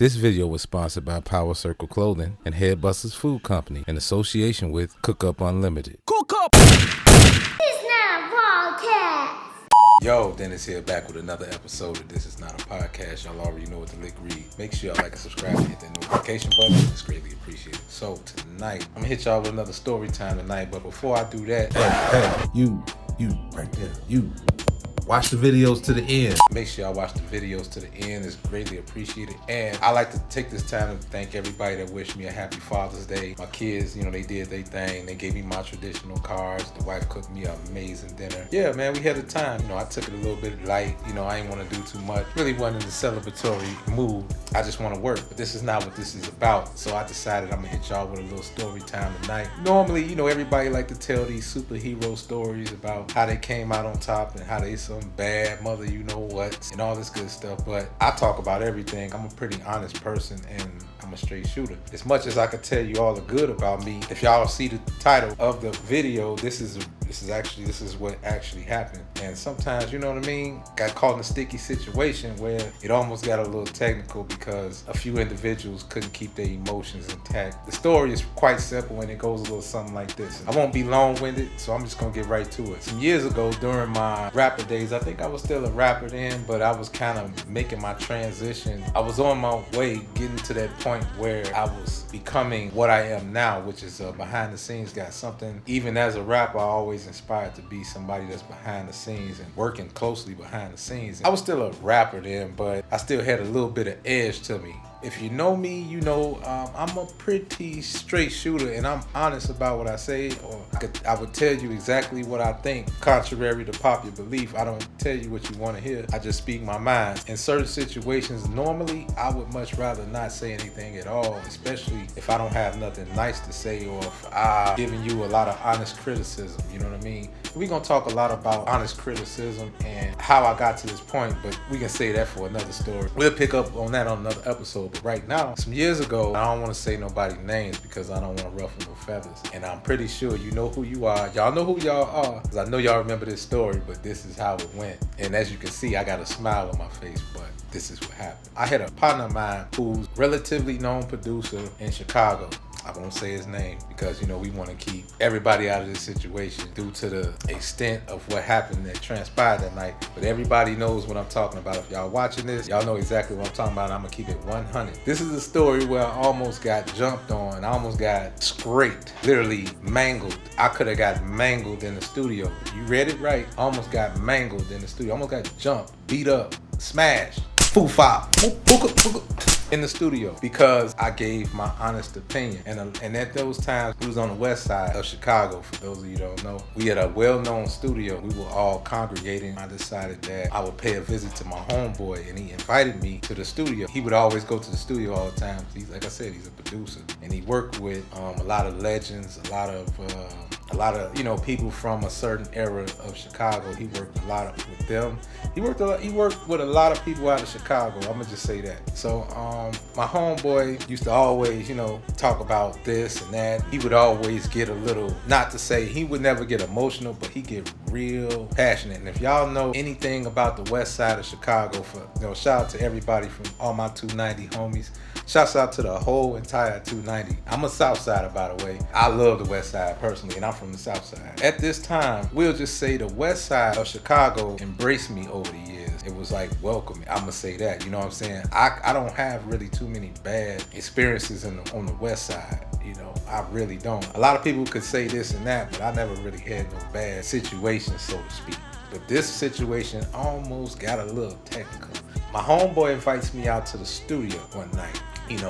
This video was sponsored by PowerCircle Clothing and Headbusters Food Company in association with Cookup Unlimited. Cookup! It's not a podcast. Yo, Dennis here, back with another episode of This Is Not a Podcast. Y'all already know what the lick read. Make sure y'all like and subscribe and hit that notification button. It's greatly appreciated. So tonight, I'm gonna hit y'all with another story time tonight. But before I do that, hey, you right there, you. Watch the videos to the end. Make sure y'all watch the videos to the end. It's greatly appreciated. And I like to take this time to thank everybody that wished me a happy Father's Day. My kids, they did their thing. They gave me my traditional cards. The wife cooked me an amazing dinner. Yeah, man, we had a time. I took it a little bit light. I ain't want to do too much. Really wasn't in the celebratory mood. I just want to work. But this is not what this is about. So I decided I'm going to hit y'all with a little story time tonight. Normally, everybody like to tell these superhero stories about how they came out on top and how they some bad mother what and all this good stuff, but I talk about everything. I'm a pretty honest person and I'm a straight shooter. As much as I could tell you all the good about me, if y'all see the title of the video, this is what actually happened. And sometimes, got caught in a sticky situation where it almost got a little technical because a few individuals couldn't keep their emotions intact. The story is quite simple and it goes a little something like this. I won't be long-winded, so I'm just gonna get right to it. Some years ago during my rapper days, I think I was still a rapper then, but I was kind of making my transition. I was on my way getting to that point where I was becoming what I am now, which is behind the scenes guy. Something, even as a rapper, I always inspired to be somebody that's behind the scenes and working closely behind the scenes. I was still a rapper then, but I still had a little bit of edge to me. If you know me, I'm a pretty straight shooter and I'm honest about what I say, or I would tell you exactly what I think, contrary to popular belief. I don't tell you what you want to hear. I just speak my mind. In certain situations, normally, I would much rather not say anything at all, especially if I don't have nothing nice to say or if I'm giving you a lot of honest criticism, you know what I mean? We're going to talk a lot about honest criticism and how I got to this point, but we can say that for another story. We'll pick up on that on another episode. But right now, some years ago, I don't want to say nobody's names because I don't want to ruffle no feathers. And I'm pretty sure you know who you are. Y'all know who y'all are because I know y'all remember this story, but this is how it went. And as you can see, I got a smile on my face, but this is what happened. I had a partner of mine who's relatively known producer in Chicago. I won't say his name because, we want to keep everybody out of this situation due to the extent of what happened that transpired that night. But everybody knows what I'm talking about. If y'all watching this, y'all know exactly what I'm talking about. I'm going to keep it 100. This is a story where I almost got jumped on. I almost got scraped, literally mangled. I could have got mangled in the studio. You read it right. Almost got mangled in the studio. Almost got jumped, beat up, smashed, foo-fop, in the studio because I gave my honest opinion. And at those times, we was on the west side of Chicago. For those of you who don't know, we had a well-known studio. We were all congregating. I decided that I would pay a visit to my homeboy, and he invited me to the studio. He would always go to the studio all the time. Like I said, he's a producer, and he worked with a lot of legends, a lot of people from a certain era of Chicago. He worked a lot with them. He worked with a lot of people out of Chicago. I'm gonna just say that. So my homeboy used to always, talk about this and that. He would always get a little, not to say he would never get emotional, but he get real passionate. And if y'all know anything about the west side of Chicago, shout out to everybody from all my 290 homies. Shouts out to the whole entire 290. I'm a south sider, by the way. I love the west side personally, and I'm from the south side. At this time, we'll just say the west side of Chicago embraced me over the years. It was like welcoming. I'm gonna say that. You know what I'm saying? I don't have really too many bad experiences on the west side. I really don't. A lot of people could say this and that, but I never really had no bad situations, so to speak. But this situation almost got a little technical. My homeboy invites me out to the studio one night. He's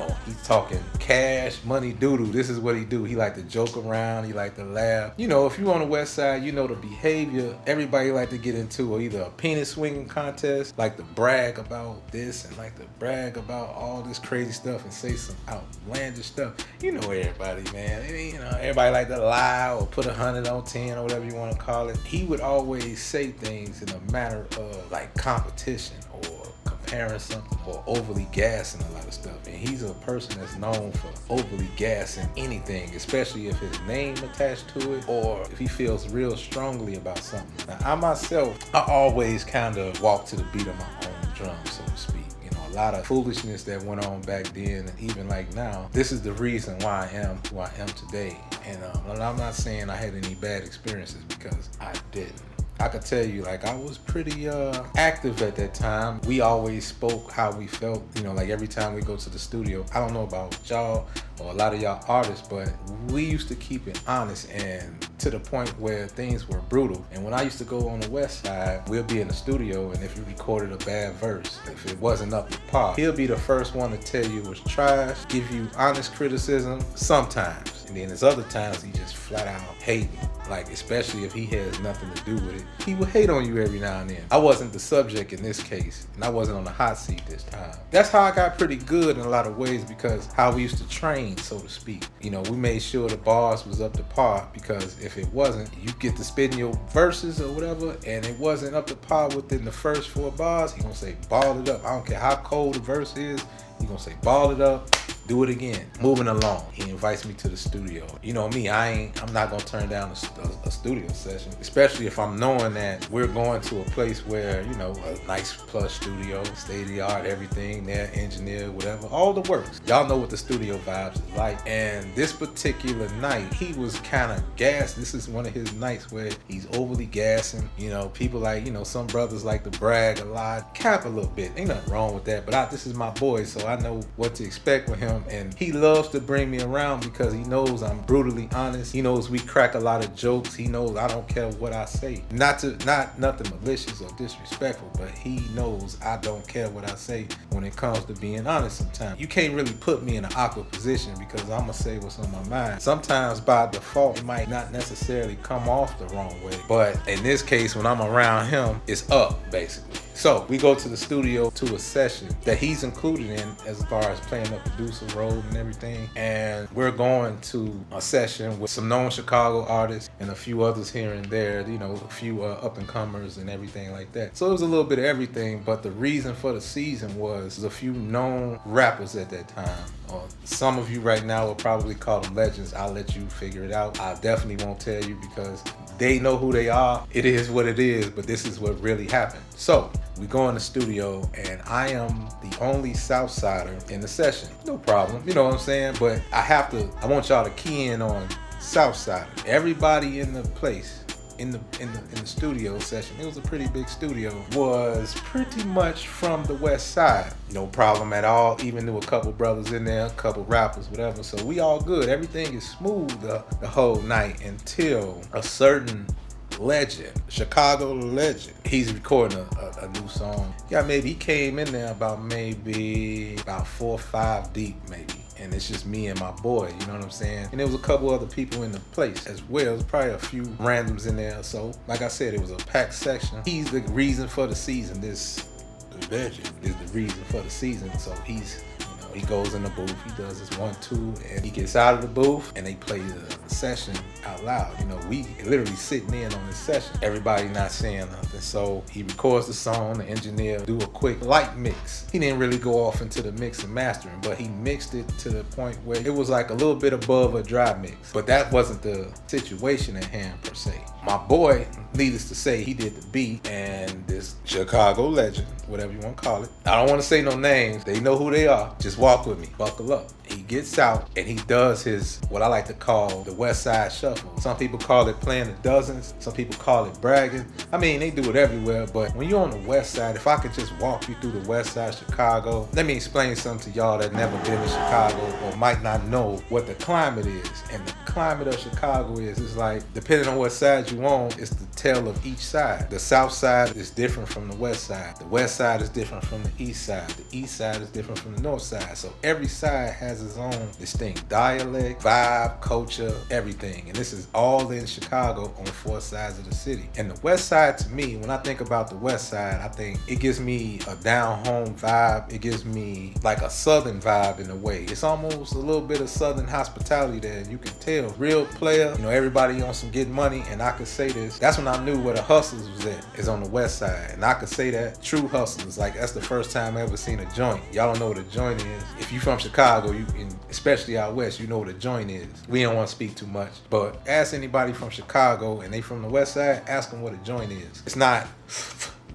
talking cash, money, doodle. This is what he do. He like to joke around. He like to laugh. If you on the west side, the behavior everybody like to get into, or either a penis swinging contest, like to brag about this and like to brag about all this crazy stuff and say some outlandish stuff. Everybody, man. Everybody like to lie or put 100 on 10 or whatever you want to call it. He would always say things in a manner of like competition or comparing something or overly gassing a lot of stuff. And he's a person that's known for overly gassing anything, especially if his name attached to it or if he feels real strongly about something. Now, I myself, I always kind of walk to the beat of my own drum, so to speak. lot of foolishness that went on back then, and even like now. This is the reason why I am who I am today. And I'm not saying I had any bad experiences, because I didn't. I could tell you, like, I was pretty active at that time. We always spoke how we felt, like every time we go to the studio. I don't know about y'all or a lot of y'all artists, but we used to keep it honest, and to the point where things were brutal. And when I used to go on the west side, we'll be in the studio, and if you recorded a bad verse, if it wasn't up to par, he'll be the first one to tell you it was trash, give you honest criticism sometimes. And then there's other times he just flat out hating. Like, especially if he has nothing to do with it, he would hate on you every now and then. I wasn't the subject in this case, and I wasn't on the hot seat this time. That's how I got pretty good in a lot of ways, because how we used to train, so to speak. We made sure the bars was up to par, because if it wasn't, you get to spitting your verses or whatever, and it wasn't up to par within the first 4 bars, he gonna say, ball it up. I don't care how cold the verse is, he gonna say, ball it up. Do it again. Moving along, he invites me to the studio. You know me, I'm not gonna turn down a studio session, especially if I'm knowing that we're going to a place where, a nice plush studio, state of the art, everything there, engineer, whatever, all the works. Y'all know what the studio vibes is like. And this particular night, he was kind of gassed. This is one of his nights where he's overly gassing. People like, some brothers like to brag a lot, cap a little bit. Ain't nothing wrong with that, but this is my boy, so I know what to expect with him. And he loves to bring me around because he knows I'm brutally honest. He knows we crack a lot of jokes. He knows I don't care what I say. Not nothing malicious or disrespectful, but he knows I don't care what I say when it comes to being honest sometimes. You can't really put me in an awkward position, because I'm gonna say what's on my mind. Sometimes by default it might not necessarily come off the wrong way, but in this case, when I'm around him, it's up basically. So we go to the studio to a session that he's included in as far as playing a producer role and everything. And we're going to a session with some known Chicago artists and a few others here and there, a few up and comers and everything like that. So it was a little bit of everything, but the reason for the season was a few known rappers at that time. Some of you right now will probably call them legends. I'll let you figure it out. I definitely won't tell you, because they know who they are. It is what it is, but this is what really happened. So we go in the studio, and I am the only Southsider in the session. No problem, you know what I'm saying? But I want y'all to key in on Southsider. Everybody in the place, in the studio session, it was a pretty big studio, was pretty much from the west side. No problem at all. Even knew a couple brothers in there, a couple rappers, whatever. So we all good. Everything is smooth the whole night until a certain legend, Chicago legend, he's recording a new song. He came in there about 4 or 5 deep maybe. And it's just me and my boy, you know what I'm saying? And there was a couple other people in the place as well. There's probably a few randoms in there. So, like I said, it was a packed section. He's the reason for the season. This legend is the reason for the season. So he goes in the booth, he does his 1-2, and he gets out of the booth, and they play the session out loud. We literally sitting in on this session, everybody not saying nothing. So he records the song, the engineer do a quick light mix. He didn't really go off into the mix and mastering, but he mixed it to the point where it was like a little bit above a dry mix. But that wasn't the situation at hand per se. My boy, needless to say, he did the beat, and this Chicago legend, whatever you want to call it, I don't want to say no names, they know who they are, just walk with me, buckle up. He gets out and he does his, what I like to call the West Side Shuffle. Some people call it playing the dozens, some people call it bragging. They do it everywhere, but when you're on the West Side, if I could just walk you through the West Side Chicago, let me explain something to y'all that never been to Chicago or might not know what the climate is. And the climate of Chicago is like, depending on what side you on, it's the tale of each side. The South Side is different from the West Side. The West Side is different from the East Side. The East Side is different from the North Side. So every side has its own distinct dialect, vibe, culture, everything. And this is all in Chicago on 4 sides of the city. And the West Side, to me, when I think about the West Side, I think it gives me a down-home vibe. It gives me like a Southern vibe in a way. It's almost a little bit of Southern hospitality there. You can tell. Real player, everybody on some get money. And I could say this, that's when I knew where the hustlers was at, is on the West Side. And I could say that true hustlers, like that's the first time I ever seen a joint. Y'all don't know what a joint is. If you from Chicago, especially out west, you know what a joint is. We don't want to speak too much, but ask anybody from Chicago and they from the West Side, ask them what a joint is. It's not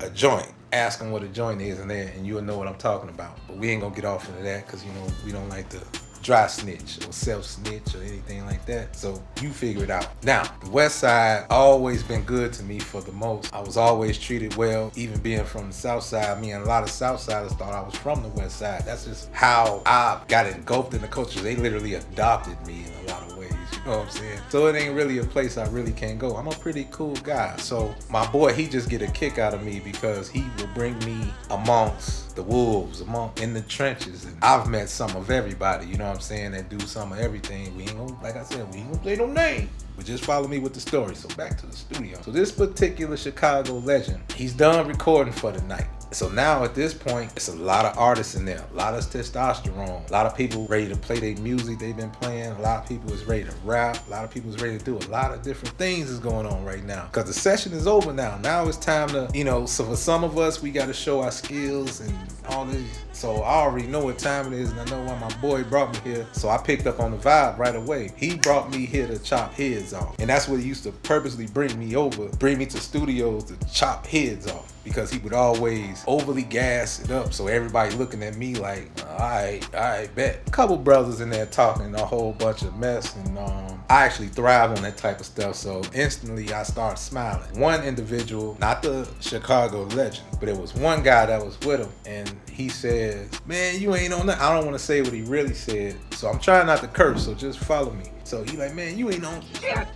a joint. ask them what a joint is and you'll know what I'm talking about. But we ain't gonna get off into that because, you know, we don't like to dry snitch or self snitch or anything like that. So you figure it out. Now, the West Side always been good to me for the most. I was always treated well, even being from the South Side. Me and a lot of South Siders thought I was from the West Side. That's just how I got engulfed in the culture. They literally adopted me in a lot of ways. You know what I'm saying? So it ain't really a place I really can't go. I'm a pretty cool guy. So my boy, he just get a kick out of me because he will bring me amongst the wolves, in the trenches. And I've met some of everybody, you know what I'm saying, that do some of everything. We ain't gonna, like I said, we ain't gonna say no name. But just follow me with the story. So back to the studio. So this particular Chicago legend, he's done recording for the night. So now at this point, it's a lot of artists in there, a lot of testosterone, a lot of people ready to play their music they've been playing, a lot of people is ready to rap, a lot of people is ready to do a lot of different things is going on right now. Because the session is over now. Now it's time to, you know, so for some of us, we got to show our skills and all this. So I already know what time it is, and I know why my boy brought me here. So I picked up on the vibe right away. He brought me here to chop heads off. And that's what he used to purposely bring me to studios to chop heads off. Because he would always overly gas it up. So everybody looking at me like, all right, bet. A couple brothers in there talking a whole bunch of mess. And I actually thrive on that type of stuff. So instantly I started smiling. One individual, not the Chicago legend, but it was one guy that was with him. And he says, man, you ain't on that. I don't want to say what he really said. So I'm trying not to curse, so just follow me. So he like, man, you ain't on shit.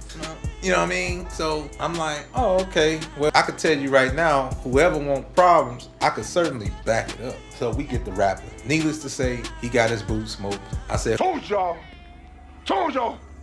You know what I mean? So I'm like, oh, okay. Well, I could tell you right now, whoever wants problems, I could certainly back it up. So we get the rapping. Needless to say, he got his boots smoked. I said, told y'all.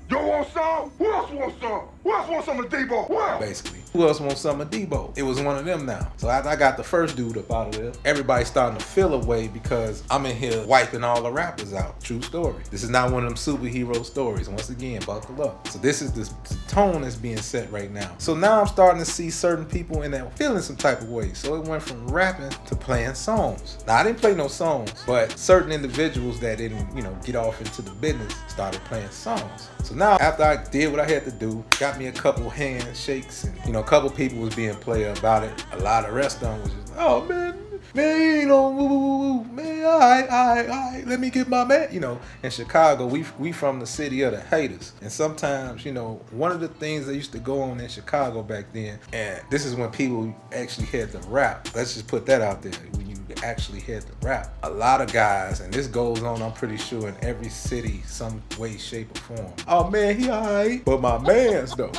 You want some? Who else wants some? Who else wants some of Debo? Well, basically, who else wants some of Debo? It was one of them now. So after I got the first dude up out of there, everybody's starting to feel away because I'm in here wiping all the rappers out. True story. This is not one of them superhero stories. Once again, buckle up. So this is the tone that's being set right now. So now I'm starting to see certain people in that feeling some type of way. So it went from rapping to playing songs. Now I didn't play no songs, but certain individuals that didn't, you know, get off into the business started playing songs. So now after I did what I had to do, got me a couple handshakes, and you know, a couple people was being player about it. A lot of rest of them was just, oh man, you know, man, all right, let me get my man. You know, in Chicago, we from the city of the haters. And sometimes, you know, one of the things that used to go on in Chicago back then, and this is when people actually had to rap. Let's just put that out there. When you actually had to rap. A lot of guys, and this goes on, I'm pretty sure, in every city, some way, shape, or form. Oh man, he all right, but my man's though.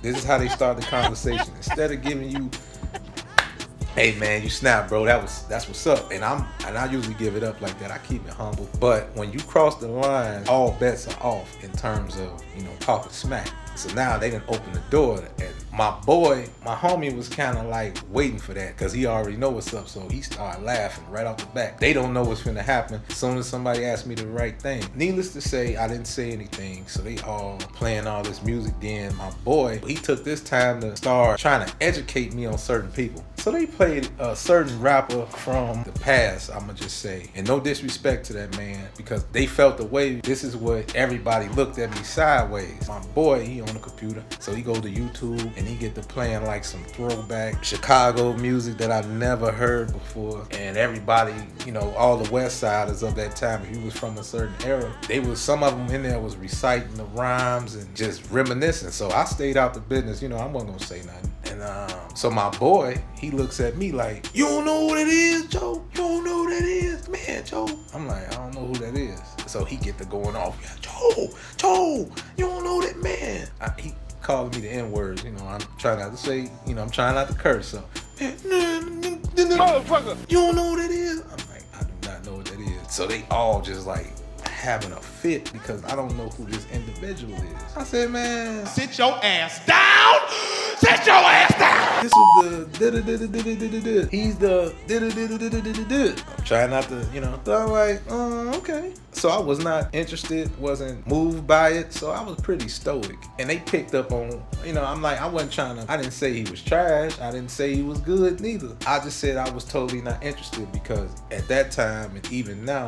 This is how they start the conversation. Instead of giving you, hey man, you snap, bro. That's what's up. And I usually give it up like that. I keep it humble. But when you cross the line, all bets are off in terms of, you know, talking smack. So now they didn't open the door, and my boy, my homie was kind of like waiting for that because he already know what's up. So he started laughing right off the bat. They don't know what's finna happen as soon as somebody asked me the right thing. Needless to say, I didn't say anything. So they all playing all this music. Then my boy, he took this time to start trying to educate me on certain people. So they played a certain rapper from the past, I'ma just say. And no disrespect to that man, because they felt the way. This is what everybody looked at me sideways. My boy, he on the computer. So he go to YouTube and he get to playing like some throwback Chicago music that I've never heard before. And everybody, you know, all the West Siders of that time, if you was from a certain era, some of them in there was reciting the rhymes and just reminiscing. So I stayed out the business, you know, I wasn't gonna say nothing. And so my boy, he looks at me like, you don't know who that is, Joe? You don't know who that is? Man, Joe. I'm like, I don't know who that is. So he get to going off. Joe, you don't know that man. He calling me the N-words, you know, I'm trying not to say, you know, I'm trying not to curse. So, motherfucker, you don't know who that is? I'm like, I do not know what that is. So they all just like having a fit because I don't know who this individual is. I said, man, sit your ass down. Sit your ass down. This is the he's the I'm trying not to, you know. So I'm like, okay. So I was not interested, wasn't moved by it. So I was pretty stoic. And they picked up on, you know, I'm like, I didn't say he was trash. I didn't say he was good neither. I just said I was totally not interested because at that time and even now,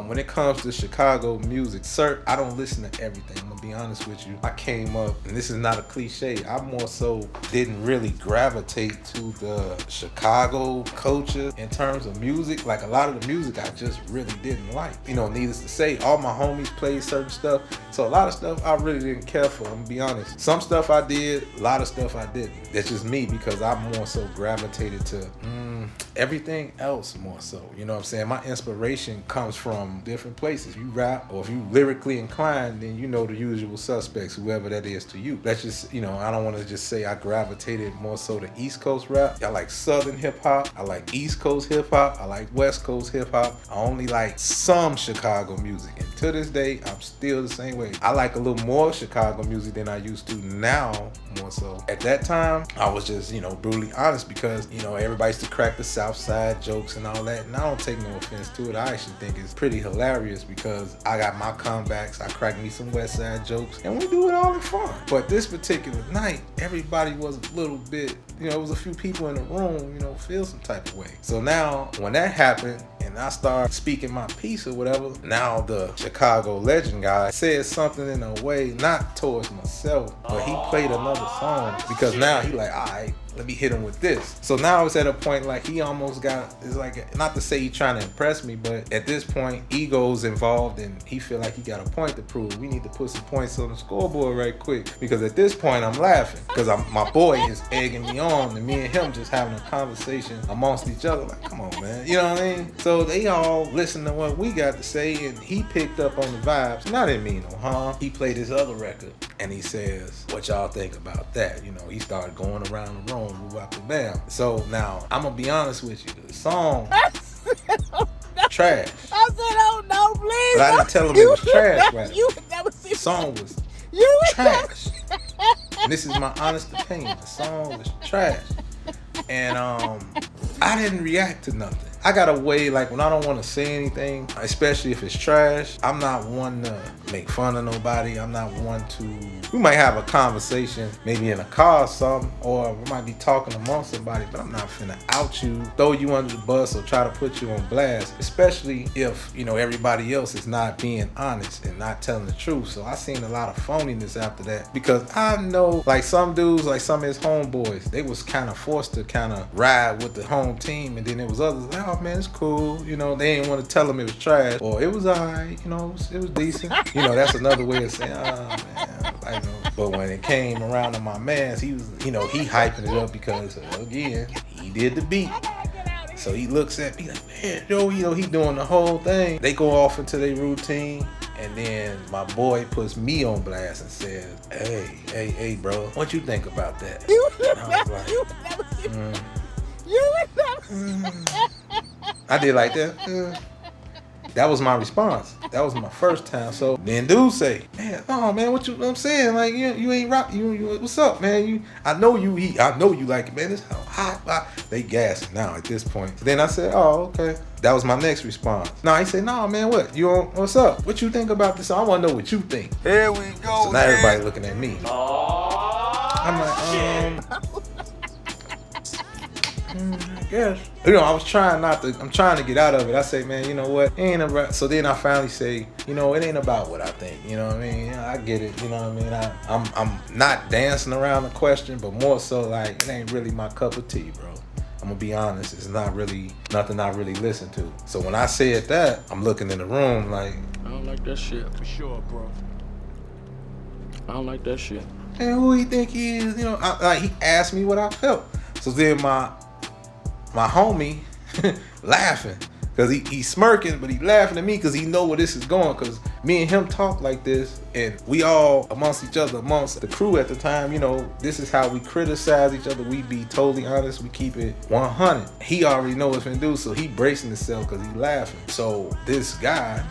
when it comes to Chicago music, I don't listen to everything. I'm gonna be honest with you. I came up, and this is not a cliche, I more so didn't really gravitate to the Chicago culture in terms of music. Like a lot of the music I just really didn't like. You know, needless to say, all my homies played certain stuff. So a lot of stuff I really didn't care for, I'm gonna be honest. Some stuff I did, a lot of stuff I didn't. That's just me because I more so gravitated to everything else more so. You know what I'm saying? My inspiration comes from different places. You rap, or if you lyrically inclined, then you know the usual suspects, whoever that is to you. That's just, you know, I don't want to just say I gravitated more so to East Coast rap. I like Southern hip hop. I like East Coast hip hop. I like West Coast hip hop. I only like some Chicago music. And to this day, I'm still the same way. I like a little more Chicago music than I used to now, more so. At that time, I was just, you know, brutally honest because, you know, everybody used to crack the South Side jokes and all that. And I don't take no offense to it. I actually think it's pretty hilarious because I got my comebacks. I crack me some West Side jokes and we do it all in fun. But this particular night, everybody was a little bit, you know, it was a few people in the room, you know, feel some type of way. So now when that happened and I start speaking my piece or whatever, now the Chicago legend guy said something in a way, not towards myself, but he played another song because now he like, all right, let me hit him with this. So now it's at a point like he almost got, it's like, not to say he trying to impress me, but at this point, ego's involved and he feel like he got a point to prove. We need to put some points on the scoreboard right quick because at this point I'm laughing because my boy is egging me on and me and him just having a conversation amongst each other like, come on, man. You know what I mean? So they all listen to what we got to say and he picked up on the vibes. And I didn't mean no harm. He played his other record and he says, what y'all think about that? You know, he started going around the room. Bam. So now I'm gonna be honest with you. The song trash. I said, oh no, please. But I didn't tell him it was trash, right? The song was trash. And this is my honest opinion. The song was trash. And I didn't react to nothing. I got a way, like when I don't want to say anything, especially if it's trash, I'm not one to make fun of nobody. I'm not one to, we might have a conversation, maybe in a car or something, or we might be talking amongst somebody, but I'm not finna out you, throw you under the bus or try to put you on blast, especially if, you know, everybody else is not being honest and not telling the truth. So I seen a lot of phoniness after that because I know like some dudes, like some of his homeboys, they was kind of forced to kind of ride with the home team, and then there was others like, oh man, it's cool, you know, they didn't want to tell them it was trash or it was alright, you know, it was decent. You know, that's another way of saying, oh man, I know. But when it came around to my mans, he was, you know, he hyping it up because again, he did the beat. So he looks at me like, man, yo, you know, he doing the whole thing. They go off into their routine. And then my boy puts me on blast and says, hey, bro, what you think about that? I did like that. That was my response. That was my first time. So then dude say, man, oh man, what I'm saying? Like you ain't rock. You what's up, man? I know you like it, man. This hot. They gassing now at this point. Then I said, oh, okay. That was my next response. Now he said, no, man, what? What's up? What you think about this? I want to know what you think. Here we go. So now everybody looking at me. I'm like, I guess. You know, I'm trying to get out of it. I say, man, you know what? It ain't about. So then I finally say, you know, it ain't about what I think. You know what I mean? Yeah, I get it. You know what I mean? I'm not dancing around the question, but more so like, it ain't really my cup of tea, bro. I'm gonna be honest, it's not really nothing I really listen to. So when I said that, I'm looking in the room like, I don't like that shit. For sure, bro. I don't like that shit. and who he think he is? You know, he asked me what I felt. So then my homie laughing because he's smirking, but he laughing at me because he know where this is going. Because me and him talk like this, and we all amongst each other, amongst the crew at the time, you know, this is how we criticize each other. We be totally honest. We keep it 100. He already know what's been do, so he bracing himself because he laughing. So this guy,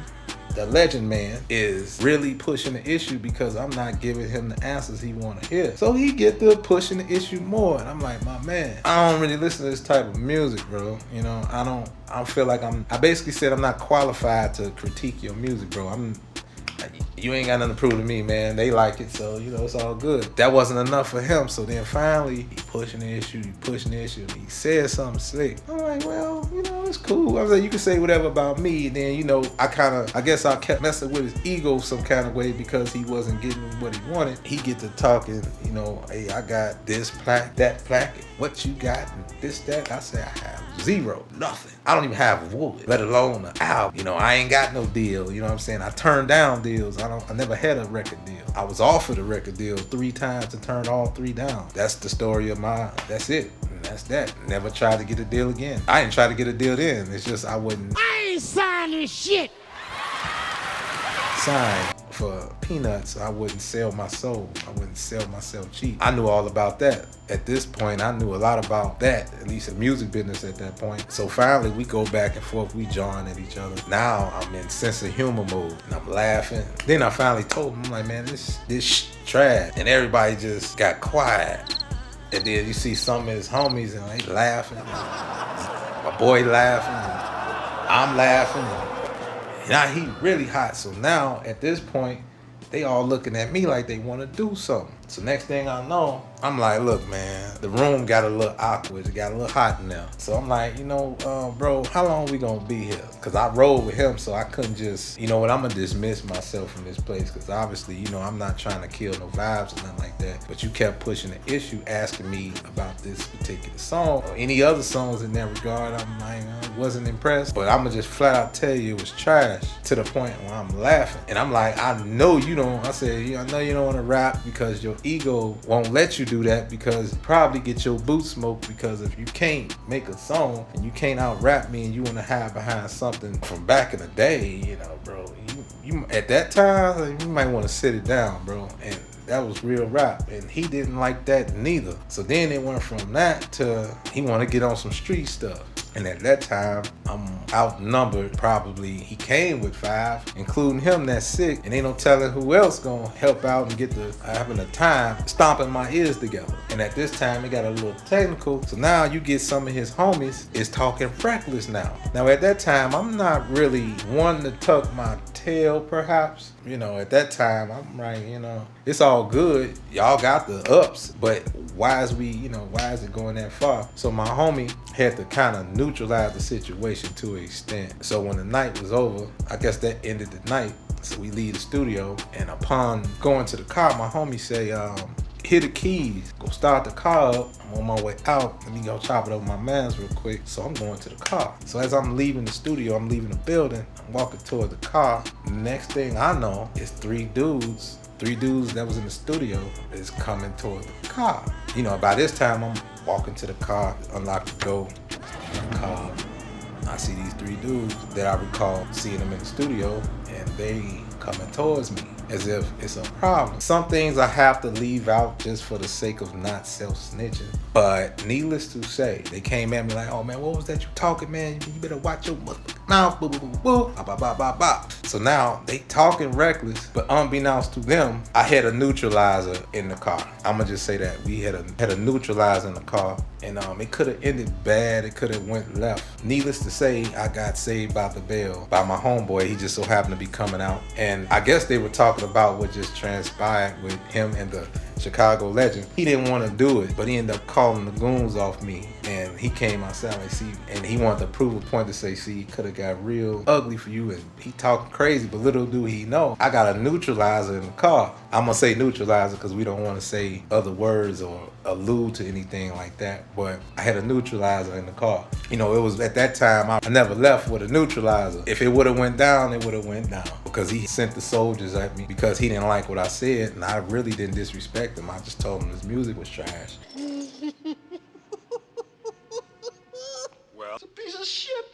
the legend man, is really pushing the issue because I'm not giving him the answers he want to hear. So he get to pushing the issue more, and I'm like, my man, I don't really listen to this type of music, bro. You know, I feel like I basically said I'm not qualified to critique your music, bro. You ain't got nothing to prove to me, man. They like it, so, you know, it's all good. That wasn't enough for him, so then finally, he pushing the issue, and he said something slick. I'm like, well, you know, was cool. I was like, you can say whatever about me. And then, you know, I guess I kept messing with his ego some kind of way because he wasn't getting what he wanted. He get to talking, you know, hey, I got this plaque, that plaque, what you got, and this, that. I said, I have zero, nothing. I don't even have a wallet, let alone an album. You know, I ain't got no deal. You know what I'm saying? I turned down deals. I never had a record deal. I was offered a record deal 3 times and turned all 3 down. That's the story of mine. That's it. And that's that. Never tried to get a deal again. I didn't try to get a deal then. It's just I I ain't signing shit. sign for peanuts. I wouldn't sell my soul. I wouldn't sell myself cheap. I knew all about that. At this point, I knew a lot about that, at least the music business at that point. So finally, we go back and forth. We jawing at each other. Now I'm in sense of humor mode, and I'm laughing. Then I finally told him, I'm like, man, this trash. And everybody just got quiet. And then you see some of his homies, and they laughing. My boy laughing. And I'm laughing. And now he really hot. So now, at this point, they all looking at me like they want to do something. So next thing I know, I'm like, look, man, the room got a little awkward. It got a little hot in there. So I'm like, you know, bro, how long we gonna be here? Because I rolled with him, so I couldn't just, you know what, I'm gonna dismiss myself from this place. Because obviously, you know, I'm not trying to kill no vibes or nothing like that. But you kept pushing the issue, asking me about this particular song or any other songs in that regard. I'm like, I wasn't impressed. But I'm gonna just flat out tell you it was trash, to the point where I'm laughing. And I'm like, I know you don't, I said, I know you don't want to rap because your ego won't let you do that, because you probably get your boots smoked, because if you can't make a song and you can't out rap me and you want to hide behind something from back in the day, you know, bro, you at that time, you might want to sit it down, bro. And that was real rap, and he didn't like that neither. So then it went from that to he want to get on some street stuff. And at that time, I'm outnumbered. Probably he came with 5, including him that's sick, and ain't no telling who else gonna help out and get the having a time stomping my ears together. And at this time, it got a little technical. So now you get some of his homies is talking reckless now. Now at that time, I'm not really wanting to tuck my tail, perhaps. You know, at that time, I'm right, you know, it's all good. Y'all got the ups, but why is it going that far? So my homie had to kind of neutralize the situation to an extent. So when the night was over, I guess that ended the night. So we leave the studio, and upon going to the car, my homie say, hit the keys, go start the car up. I'm on my way out. Let me go chop it over my mans real quick. So I'm going to the car. So as I'm leaving the studio, I'm leaving the building, I'm walking toward the car. Next thing I know, it's 3 dudes that was in the studio is coming toward the car. You know, by this time I'm walking to the car, unlock the door, the car. I see these 3 dudes that I recall seeing them in the studio, and they coming towards me as if it's a problem. Some things I have to leave out just for the sake of not self-snitching. But needless to say, they came at me like, oh man, what was that you talking, man? You better watch your mouth, boo, boo, boo, boo, bah, bah, bah, bah. So now they talking reckless, but unbeknownst to them, I had a neutralizer in the car. I'ma just say that. We had a neutralizer in the car, and it could have ended bad. It could have went left. Needless to say, I got saved by the bell by my homeboy. He just so happened to be coming out, and I guess they were talking about what just transpired with him and the Chicago legend. He didn't want to do it, but he ended up calling the goons off me, and he came outside like, see, and he wanted to prove a point to say, see, it could have got real ugly for you, and he talking crazy, but little do he know, I got a neutralizer in the car. I'm gonna say neutralizer because we don't want to say other words or allude to anything like that, but I had a neutralizer in the car. You know, it was at that time, I never left with a neutralizer. If it would have went down, it would have went down, because he sent the soldiers at me because he didn't like what I said, and I really didn't disrespect him. I just told him his music was trash. Well, it's a piece of shit.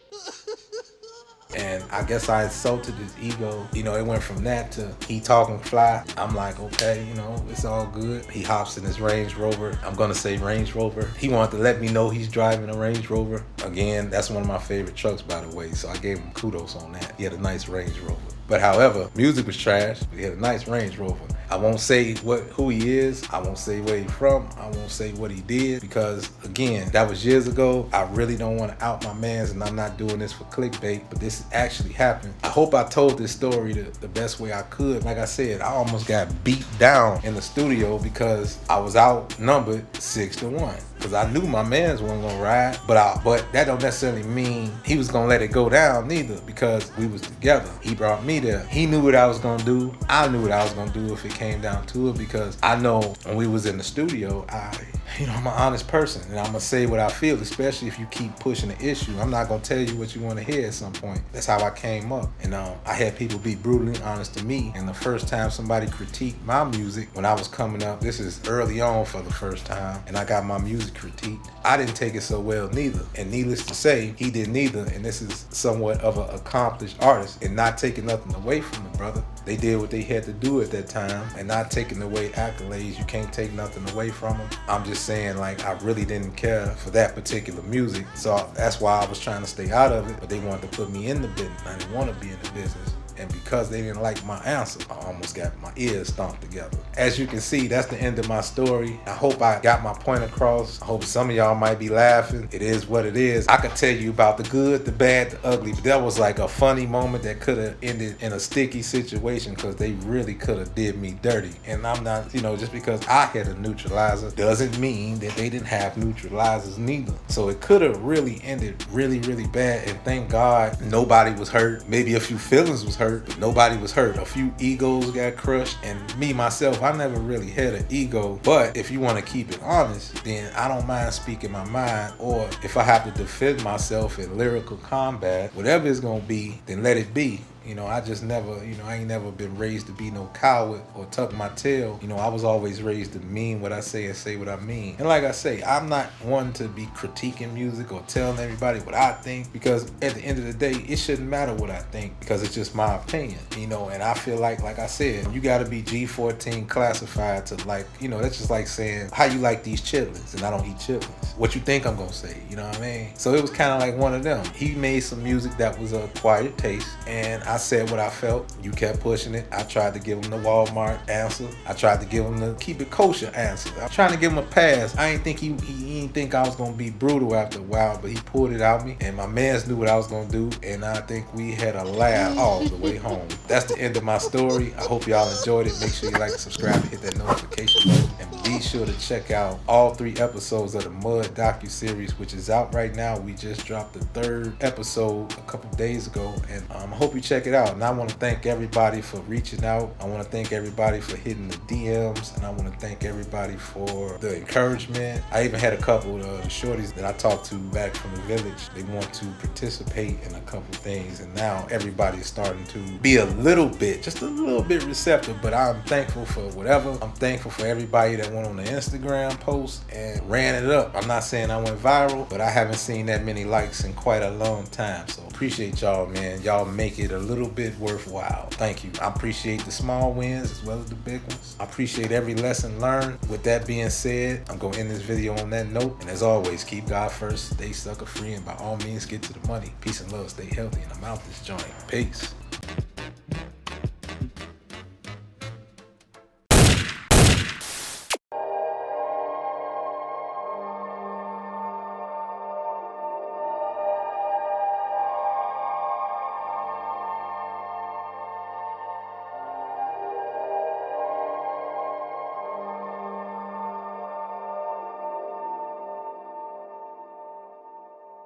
And I guess I insulted his ego. You know, it went from that to he talking fly. I'm like, okay, you know, it's all good. He hops in his Range Rover. I'm gonna say Range Rover. He wanted to let me know he's driving a Range Rover. Again, that's one of my favorite trucks, by the way, so I gave him kudos on that. He had a nice Range Rover. But however, music was trash. He had a nice Range Rover. I won't say who he is. I won't say where he's from. I won't say what he did because, again, that was years ago. I really don't want to out my mans, and I'm not doing this for clickbait, but this actually happened. I hope I told this story the best way I could. Like I said, I almost got beat down in the studio because I was outnumbered 6-1. Because I knew my mans wasn't gonna ride, but that don't necessarily mean he was gonna let it go down neither, because we was together. He brought me there. He knew what I was gonna do. I knew what I was gonna do if it came down to it, because I know when we was in the studio, I'm an honest person, and I'm gonna say what I feel, especially if you keep pushing the issue. I'm not gonna tell you what you want to hear at some point. That's how I came up, and I had people be brutally honest to me. And the first time somebody critiqued my music when I was coming up, this is early on for the first time, and I got my music critiqued, I didn't take it so well neither. And needless to say, he didn't either. And this is somewhat of an accomplished artist, and not taking nothing away from the brother. They did what they had to do at that time, and not taking away accolades. You can't take nothing away from them. I'm just saying, like, I really didn't care for that particular music, so that's why I was trying to stay out of it. But they wanted to put me in the business. I didn't want to be in the business. And because they didn't like my answer, I almost got my ears stomped together. As you can see, that's the end of my story. I hope I got my point across. I hope some of y'all might be laughing. It is what it is. I could tell you about the good, the bad, the ugly, but that was like a funny moment that could have ended in a sticky situation, because they really could have did me dirty. And I'm not, just because I had a neutralizer doesn't mean that they didn't have neutralizers neither. So it could have really ended really, really bad. And thank God nobody was hurt. Maybe a few feelings was hurt, but nobody was hurt. A few egos got crushed, and me myself, I never really had an ego. But if you want to keep it honest, then I don't mind speaking my mind, or if I have to defend myself in lyrical combat, whatever it's gonna be, then let it be. I just never, I ain't never been raised to be no coward or tuck my tail. I was always raised to mean what I say and say what I mean. And like I say, I'm not one to be critiquing music or telling everybody what I think, because at the end of the day, it shouldn't matter what I think, because it's just my opinion, and I feel like I said, you gotta be G14 classified to, like, that's just like saying, how you like these chitlins? And I don't eat chitlins. What you think I'm gonna say? You know what I mean? So it was kind of like one of them. He made some music that was a acquired taste, and I said what I felt. You kept pushing it. I tried to give him the Walmart answer. I tried to give him the keep it kosher answer. I'm trying to give him a pass. I ain't think he didn't think I was gonna be brutal after a while, but he pulled it out me, and my mans knew what I was gonna do, and I think we had a laugh all the way home. That's the end of my story. I hope y'all enjoyed it. Make sure you like, subscribe, and hit that notification button, and be sure to check out all 3 episodes of the Mud docu-series, which is out right now. We just dropped the 3rd episode a couple days ago, and I hope you check it out. And I want to thank everybody for reaching out. I want to thank everybody for hitting the DMs, and I want to thank everybody for the encouragement. I even had a couple of shorties that I talked to back from the village. They want to participate in a couple things, and now everybody is starting to be just a little bit receptive. But I'm thankful for whatever. I'm thankful for everybody that went on the Instagram post and ran it up. I'm not saying I went viral, but I haven't seen that many likes in quite a long time. So appreciate y'all, man. Y'all make it a little bit worthwhile. Thank you. I appreciate the small wins as well as the big ones. I appreciate every lesson learned. With that being said, I'm going to end this video on that note. And as always, keep God first, stay sucker free, and by all means, get to the money. Peace and love. Stay healthy, and I'm out this joint. Peace.